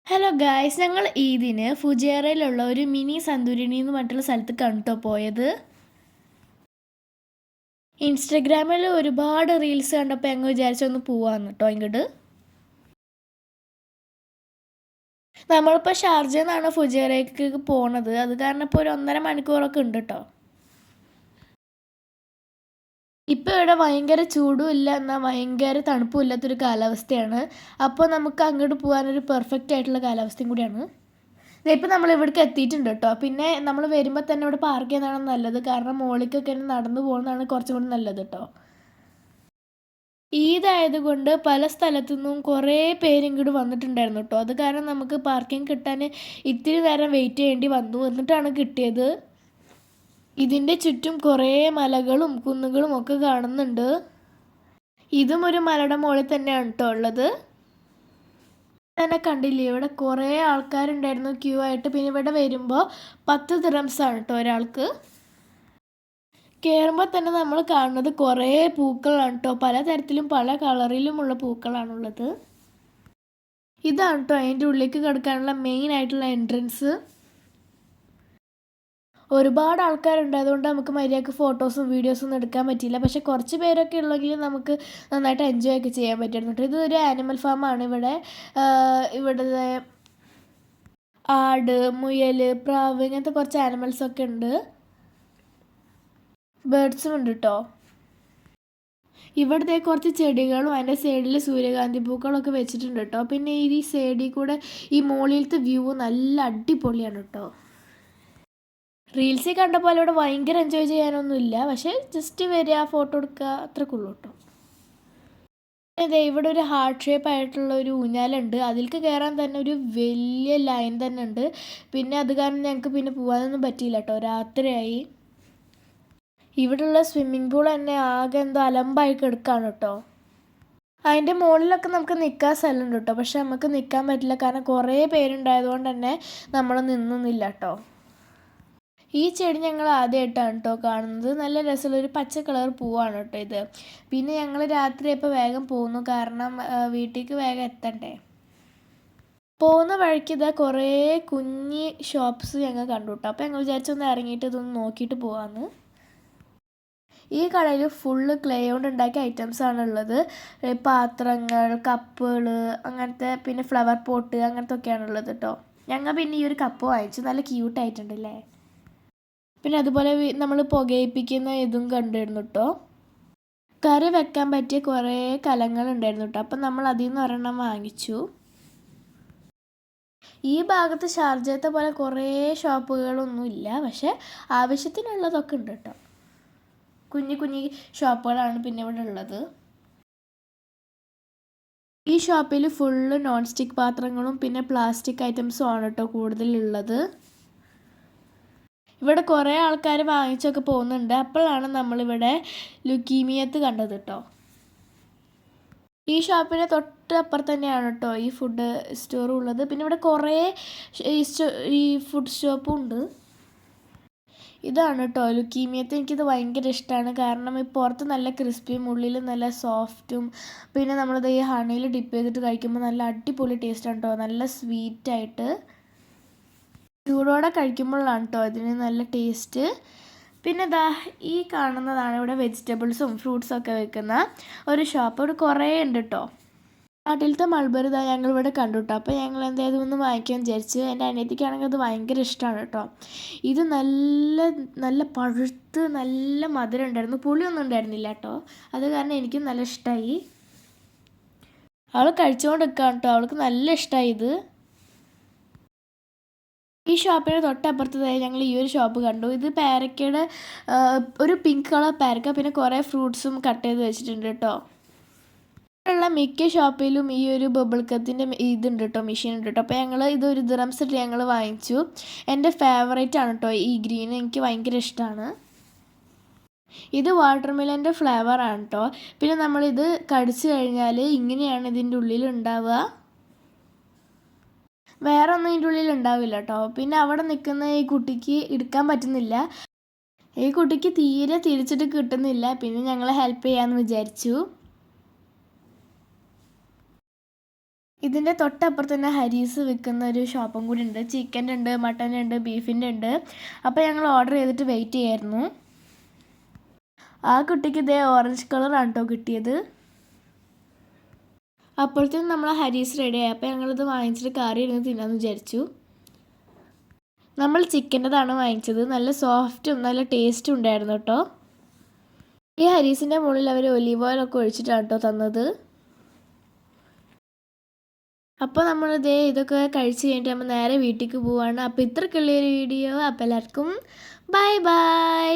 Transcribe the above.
Hello guys, ഞങ്ങൾ ഈദിന് ഫുജേറയിലുള്ള ഒരു mini സന്തുരിണി എന്ന് പറഞ്ഞിട്ടുള്ള സ്ഥലത്ത് കണ്ടോ പോയത്. ഇൻസ്റ്റഗ്രാമിൽ ഒരുപാട് റീൽസ് കണ്ടപ്പോൾ ഞങ്ങൾ വിചാരിച്ചൊന്ന് പോവാന്ന് കേട്ടോ ഇങ്ങോട്ട്. നമ്മളിപ്പോൾ ഷാർജയിൽ നിന്നാണ് ഫുജേറയ്ക്ക് പോണത്. അത് കാരണം ഇപ്പോൾ ഒരു 1.5 മണിക്കൂറൊക്കെ ഉണ്ട് കേട്ടോ. ഇപ്പോൾ ഇവിടെ ഭയങ്കര ചൂടും ഇല്ല, എന്നാൽ ഭയങ്കര തണുപ്പും ഇല്ലാത്തൊരു കാലാവസ്ഥയാണ്. അപ്പോൾ നമുക്ക് അങ്ങോട്ട് പോകാനൊരു പെർഫെക്റ്റ് ആയിട്ടുള്ള കാലാവസ്ഥയും കൂടിയാണ്. ഇപ്പം നമ്മൾ ഇവിടേക്ക് എത്തിയിട്ടുണ്ട് കേട്ടോ. പിന്നെ നമ്മൾ വരുമ്പോൾ തന്നെ ഇവിടെ പാർക്ക് ചെയ്യുന്നതാണ് നല്ലത്, കാരണം മോളിക്കൊക്കെ നടന്നു പോകുന്നതാണ് കുറച്ചും കൂടി നല്ലത് കേട്ടോ. ഈദായതുകൊണ്ട് പല സ്ഥലത്തു നിന്നും കുറേ പേര് ഇങ്ങോട്ട് വന്നിട്ടുണ്ടായിരുന്നു കേട്ടോ. അത് കാരണം നമുക്ക് പാർക്കിംഗ് കിട്ടാൻ ഇത്തിരി നേരം വെയിറ്റ് ചെയ്യേണ്ടി വന്നു, എന്നിട്ടാണ് കിട്ടിയത്. ഇതിൻ്റെ ചുറ്റും കുറേ മലകളും കുന്നുകളും ഒക്കെ കാണുന്നുണ്ട്. ഇതും ഒരു മലയുടെ മുകളിൽ തന്നെയാണ് കേട്ടോ ഉള്ളത്. തന്നെ കണ്ടില്ലേ, ഇവിടെ കുറേ ആൾക്കാരുണ്ടായിരുന്നു ക്യൂ ആയിട്ട്. പിന്നെ ഇവിടെ വരുമ്പോൾ 10 ദിറംസാണ് കേട്ടോ ഒരാൾക്ക്. കയറുമ്പോൾ തന്നെ നമ്മൾ കാണുന്നത് കുറേ പൂക്കളാണ് കേട്ടോ. പലതരത്തിലും പല കളറിലുമുള്ള പൂക്കളാണുള്ളത്. ഇതാണ് കേട്ടോ അതിൻ്റെ ഉള്ളിലേക്ക് കിടക്കാനുള്ള മെയിൻ ആയിട്ടുള്ള എൻട്രൻസ്. ഒരുപാട് ആൾക്കാരുണ്ടായതുകൊണ്ട് നമുക്ക് മര്യാദക്ക് ഫോട്ടോസും വീഡിയോസും ഒന്നും എടുക്കാൻ പറ്റിയില്ല. പക്ഷേ കുറച്ച് പേരൊക്കെ ഉള്ളെങ്കിൽ നമുക്ക് നന്നായിട്ട് എൻജോയ് ഒക്കെ ചെയ്യാൻ പറ്റുന്നു കേട്ടോ. ഇതൊരു ആനിമൽ ഫാമാണ്. ഇവിടെ ആട്, മുയൽ, പ്രാവ്, ഇങ്ങനത്തെ കുറച്ച് ആനിമൽസൊക്കെ ഉണ്ട്. ബേർഡ്സും ഉണ്ട് കേട്ടോ. ഇവിടുത്തെ കുറച്ച് ചെടികളും അതിൻ്റെ സൈഡിൽ സൂര്യകാന്തി പൂക്കളൊക്കെ വെച്ചിട്ടുണ്ട് കേട്ടോ. പിന്നെ ഈ സൈഡിൽ കൂടെ ഈ മുകളിലത്തെ വ്യൂ നല്ല അടിപൊളിയാണ് കേട്ടോ. റീൽസിൽ കണ്ട പോലെ ഇവിടെ ഭയങ്കര എൻജോയ് ചെയ്യാനൊന്നുമില്ല, പക്ഷേ ജസ്റ്റ് വരിക, ഫോട്ടോ എടുക്കുക, അത്രക്കുള്ളൂ കേട്ടോ. അതെ, ഇവിടെ ഒരു ഹാർട്ട് ഷേപ്പ് ആയിട്ടുള്ള ഒരു ഊഞ്ഞാലുണ്ട്. അതിലേക്ക് കയറാൻ തന്നെ ഒരു വലിയ ലൈൻ തന്നെ ഉണ്ട്. പിന്നെ അത് കാരണം ഞങ്ങൾക്ക് പിന്നെ പോകാനൊന്നും പറ്റിയില്ല കേട്ടോ, രാത്രിയായി. ഇവിടെയുള്ള സ്വിമ്മിംഗ് പൂൾ തന്നെ ആകെ എന്തോ അലമ്പായി കിടക്കുകയാണ് കേട്ടോ. അതിൻ്റെ മുകളിലൊക്കെ നമുക്ക് നിൽക്കാൻ സ്ഥലമുണ്ട് കേട്ടോ, പക്ഷെ നമുക്ക് നിൽക്കാൻ പറ്റില്ല, കാരണം കുറേ പേരുണ്ടായതുകൊണ്ട് തന്നെ നമ്മൾ നിന്നൊന്നുമില്ല കേട്ടോ. ഈ ചെടി ഞങ്ങൾ ആദ്യമായിട്ടാണ് കേട്ടോ കാണുന്നത്. നല്ല രസമുള്ളൊരു പച്ച കളർ പൂവാണ് കേട്ടോ ഇത്. പിന്നെ ഞങ്ങൾ രാത്രി ഇപ്പോൾ വേഗം പോകുന്നു, കാരണം വീട്ടിലേക്ക് വേഗം എത്തണ്ടേ. പോകുന്ന വഴിക്ക് ഇതാ കുറേ കുഞ്ഞി ഷോപ്സ് ഞങ്ങൾ കണ്ടു കേട്ടോ. അപ്പോൾ ഞങ്ങൾ വിചാരിച്ചൊന്ന് ഇറങ്ങിയിട്ട് ഇതൊന്ന് നോക്കിയിട്ട് പോകാമെന്ന്. ഈ കടയിൽ ഫുള്ള് ക്ലേ കൊണ്ട് ഉണ്ടാക്കിയ ഐറ്റംസാണ് ഉള്ളത്. പാത്രങ്ങൾ, കപ്പുകൾ, അങ്ങനത്തെ, പിന്നെ ഫ്ലവർ പോട്ട്, അങ്ങനത്തെ ഒക്കെയാണ് ഉള്ളത് കേട്ടോ. ഞങ്ങൾ പിന്നെ ഈ ഒരു കപ്പ് വാങ്ങിച്ചു, നല്ല ക്യൂട്ടായിട്ടുണ്ടല്ലേ. പിന്നെ അതുപോലെ നമ്മൾ പുകയിപ്പിക്കുന്ന ഇതും കണ്ടിരുന്നു കേട്ടോ. കറി വെക്കാൻ പറ്റിയ കുറേ കലങ്ങളുണ്ടായിരുന്നു കേട്ടോ. അപ്പം നമ്മൾ അതിൽ നിന്ന് ഒരെണ്ണം വാങ്ങിച്ചു. ഈ ഭാഗത്ത് ഷാർജത്തെ പോലെ കുറേ ഷോപ്പുകളൊന്നുമില്ല, പക്ഷേ ആവശ്യത്തിനുള്ളതൊക്കെ ഉണ്ട് കേട്ടോ. കുഞ്ഞു കുഞ്ഞു ഷോപ്പുകളാണ് പിന്നെ ഇവിടെ ഉള്ളത്. ഈ ഷോപ്പിൽ ഫുള്ള് നോൺ സ്റ്റിക്ക് പാത്രങ്ങളും പിന്നെ പ്ലാസ്റ്റിക് ഐറ്റംസും ആണ് കേട്ടോ കൂടുതലുള്ളത്. ഇവിടെ കുറേ ആൾക്കാർ വാങ്ങിച്ചൊക്കെ പോകുന്നുണ്ട്. അപ്പോഴാണ് നമ്മളിവിടെ ലുക്കീമിയത്ത് കണ്ടത് കേട്ടോ. ഈ ഷോപ്പിന് തൊട്ടപ്പുറത്ത് തന്നെയാണ് കേട്ടോ ഈ ഫുഡ് സ്റ്റോറും ഉള്ളത്. പിന്നെ ഇവിടെ കുറേ ഈ ഫുഡ് ഷോപ്പും ഉണ്ട്. ഇതാണ് കേട്ടോ ലുക്കീമിയത്ത്. എനിക്കിത് ഭയങ്കര ഇഷ്ടമാണ്, കാരണം ഈ പുറത്ത് നല്ല ക്രിസ്പിയും ഉള്ളിൽ നല്ല സോഫ്റ്റും. പിന്നെ നമ്മളിത് ഈ ഹണിയിൽ ഡിപ്പ് ചെയ്തിട്ട് കഴിക്കുമ്പോൾ നല്ല അടിപൊളി ടേസ്റ്റാണ് കേട്ടോ, നല്ല സ്വീറ്റായിട്ട്. ചൂടോടെ കഴിക്കുമ്പോഴാണ് കേട്ടോ ഇതിന് നല്ല ടേസ്റ്റ്. പിന്നെ ദാ ഈ കാണുന്നതാണ് ഇവിടെ വെജിറ്റബിൾസും ഫ്രൂട്ട്സും ഒക്കെ വെക്കുന്ന ഒരു ഷോപ്പ്. ഇവിടെ കുറേ ഉണ്ട് കേട്ടോ. നാട്ടിലത്തെ മൾബറി ഇതാ ഞങ്ങളിവിടെ കണ്ടു കേട്ടോ. അപ്പോൾ ഞങ്ങൾ എന്തായാലും ഒന്ന് വാങ്ങിക്കാൻ വിചാരിച്ചു. എൻ്റെ അനിയത്തിക്കാണെങ്കിൽ അത് ഭയങ്കര ഇഷ്ടമാണ് കേട്ടോ. ഇത് നല്ല നല്ല പഴുത്ത് നല്ല മധുരം ഉണ്ടായിരുന്നു, പുളിയൊന്നും ഉണ്ടായിരുന്നില്ല കേട്ടോ. അത് കാരണം എനിക്കും നല്ല ഇഷ്ടമായി. അവൾ കഴിച്ചുകൊണ്ട് നിൽക്കുകയാണ് കേട്ടോ, അവൾക്ക് നല്ല ഇഷ്ടമായി ഇത്. ഈ ഷോപ്പിന് തൊട്ടപ്പുറത്തായി ഞങ്ങൾ ഈ ഒരു ഷോപ്പ് കണ്ടു. ഇത് പേരക്കയുടെ ഒരു പിങ്ക് കളർ പേരക്ക, പിന്നെ കുറേ ഫ്രൂട്ട്സും കട്ട് ചെയ്ത് വെച്ചിട്ടുണ്ട് കേട്ടോ. ഉള്ള മിക്ക ഷോപ്പിലും ഈ ഒരു ബബിൾ കത്തിൻ്റെ ഇതുണ്ട് കേട്ടോ, മെഷീൻ ഉണ്ട് കേട്ടോ. അപ്പോൾ ഞങ്ങൾ ഇതൊരു ദിറംസ് ഇട്ട് ഞങ്ങൾ വാങ്ങിച്ചു. എൻ്റെ ഫേവറേറ്റ് ആണ് കേട്ടോ ഈ ഗ്രീൻ, എനിക്ക് ഭയങ്കര ഇഷ്ടമാണ്. ഇത് വാട്ടർമെലൻ്റെ ഫ്ലേവറാണ് കേട്ടോ. പിന്നെ നമ്മളിത് കടിച്ചു കഴിഞ്ഞാൽ ഇങ്ങനെയാണ് ഇതിൻ്റെ ഉള്ളിൽ ഉണ്ടാവുക, വേറെ ഒന്നും ഇതിൻ്റെ ഉള്ളിൽ ഉണ്ടാവില്ല കേട്ടോ. പിന്നെ അവിടെ നിൽക്കുന്ന ഈ കുട്ടിക്ക് എടുക്കാൻ പറ്റുന്നില്ല, ഈ കുട്ടിക്ക് തീരെ തിരിച്ചിട്ട് കിട്ടുന്നില്ല. പിന്നെ ഞങ്ങൾ ഹെൽപ്പ് ചെയ്യാമെന്ന് വിചാരിച്ചു. ഇതിൻ്റെ തൊട്ടപ്പുറത്ത് തന്നെ ഹരീസ് വിൽക്കുന്ന ഒരു ഷോപ്പും കൂടി ഉണ്ട്. ചിക്കൻ്റെ ഉണ്ട്, മട്ടൻ്റെ ഉണ്ട്, ബീഫിൻ്റെ ഉണ്ട്. അപ്പോൾ ഞങ്ങൾ ഓർഡർ ചെയ്തിട്ട് വെയിറ്റ് ചെയ്യായിരുന്നു. ആ കുട്ടിക്ക് ഇതേ ഓറഞ്ച് കളറാണ് കേട്ടോ കിട്ടിയത്. അപ്പോഴത്തേക്കും നമ്മൾ ഹരീസ് റെഡിയായി. അപ്പോൾ ഞങ്ങളിത് വാങ്ങിച്ചിട്ട് കറി ഇരുന്ന് തിന്നാമെന്ന് വിചാരിച്ചു. നമ്മൾ ചിക്കൻ്റെതാണ് വാങ്ങിച്ചത്. നല്ല സോഫ്റ്റും നല്ല ടേസ്റ്റും ഉണ്ടായിരുന്നു കേട്ടോ. ഈ ഹരീസിൻ്റെ മുകളിൽ അവർ ഒലീവ് ഓയിലൊക്കെ ഒഴിച്ചിട്ടാണ് കേട്ടോ തന്നത്. അപ്പോൾ നമ്മളിതേ ഇതൊക്കെ കഴിച്ച് കഴിഞ്ഞിട്ട് നമ്മൾ നേരെ വീട്ടിലേക്ക് പോവുകയാണ്. അപ്പോൾ ഇത്രയ്ക്കുള്ളൊരു വീഡിയോ. അപ്പോൾ എല്ലാവർക്കും ബൈ ബൈ.